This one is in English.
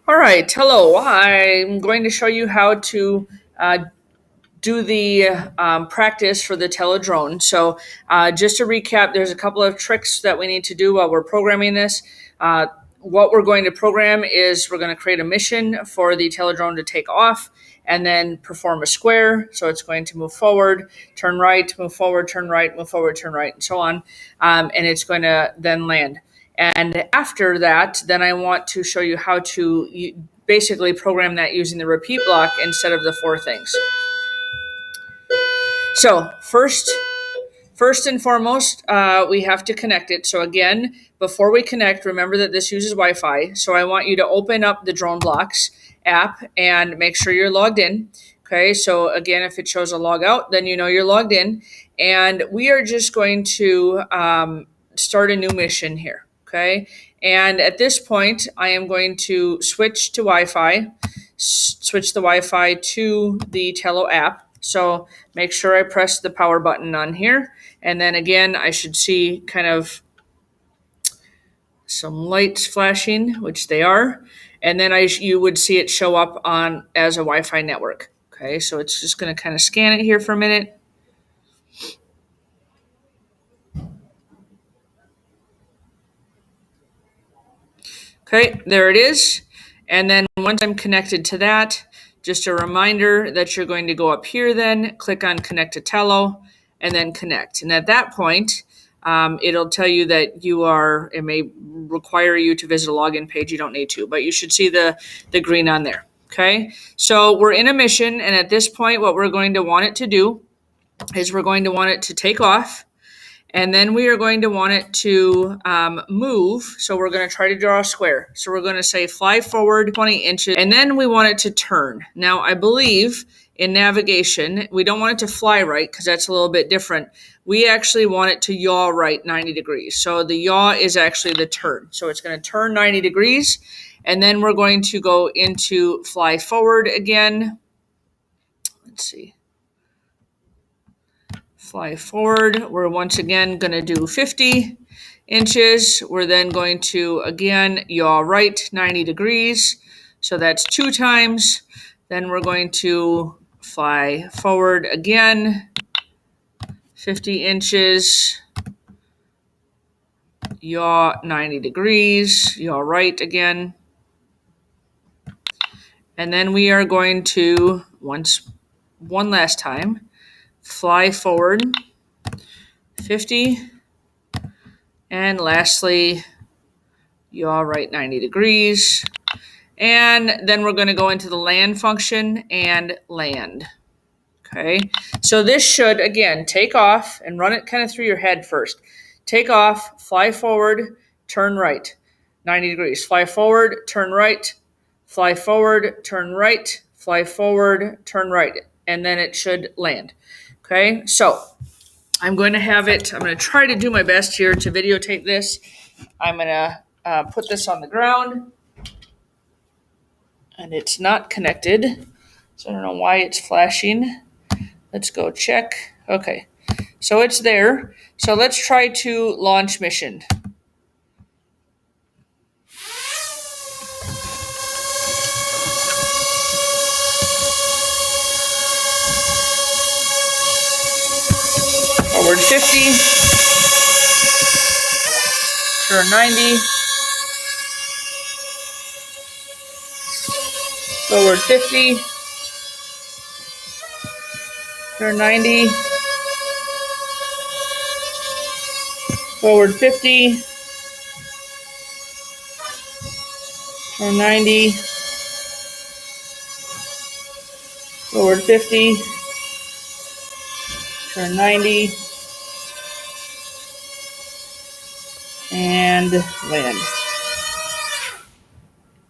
All right, hello. I'm going to show you how to uh, do the practice for the Tello Drone. So just to recap, there's a couple of tricks that we need to do while we're programming this. What we're going to program is we're going to create a mission for the Tello Drone to take off and then perform a square. So it's going to move forward, turn right, move forward, turn right, move forward, turn right, and so on. And it's going to then land. And after that, then I want to show you how to basically program that using the repeat block instead of the four things. So first and foremost, we have to connect it. So again, before we connect, remember that this uses Wi-Fi. So I want you to open up the Drone Blocks app and make sure you're logged in. Okay, so again, if it shows a log out, then you know you're logged in. And we are just going to start a new mission here. Okay, and at this point, I am going to switch to Wi-Fi, switch the Wi-Fi to the Tello app. So make sure I press the power button on here. And then again, I should see kind of some lights flashing, which they are. And then you would see it show up on as a Wi-Fi network. Okay, so it's just going to kind of scan it here for a minute. Okay, there it is. And then once I'm connected to that, just a reminder that you're going to go up here then, click on Connect to Tello, and then connect. And at that point, it'll tell you that it may require you to visit a login page. You don't need to, but you should see the green on there. Okay, so we're in a mission, and at this point, what we're going to want it to do is we're going to want it to take off. And then we are going to want it to move. So we're going to try to draw a square. So we're going to say fly forward 20 inches. And then we want it to turn. Now, I believe in navigation, we don't want it to fly right because that's a little bit different. We actually want it to yaw right 90 degrees. So the yaw is actually the turn. So it's going to turn 90 degrees. And then we're going to go into fly forward again. Let's see. Fly forward. We're once again going to do 50 inches. We're then going to, again, yaw right 90 degrees. So that's 2 times. Then we're going to fly forward again, 50 inches, yaw 90 degrees, yaw right again. And then we are going to, one last time, fly forward 50, and lastly, yaw right 90 degrees. And then we're going to go into the land function and land. Okay, so this should, again, take off and run it kind of through your head first. Take off, fly forward, turn right, 90 degrees. Fly forward, turn right, fly forward, turn right, fly forward, turn right, and then it should land. Okay, so I'm going to try to do my best here to videotape this. I'm going to put this on the ground, and it's not connected, so I don't know why it's flashing. Let's go check. Okay, so it's there. So let's try to launch mission. Forward 50, turn 90, forward 50, turn 90, forward 50, turn 90, forward 50, turn 90, and land.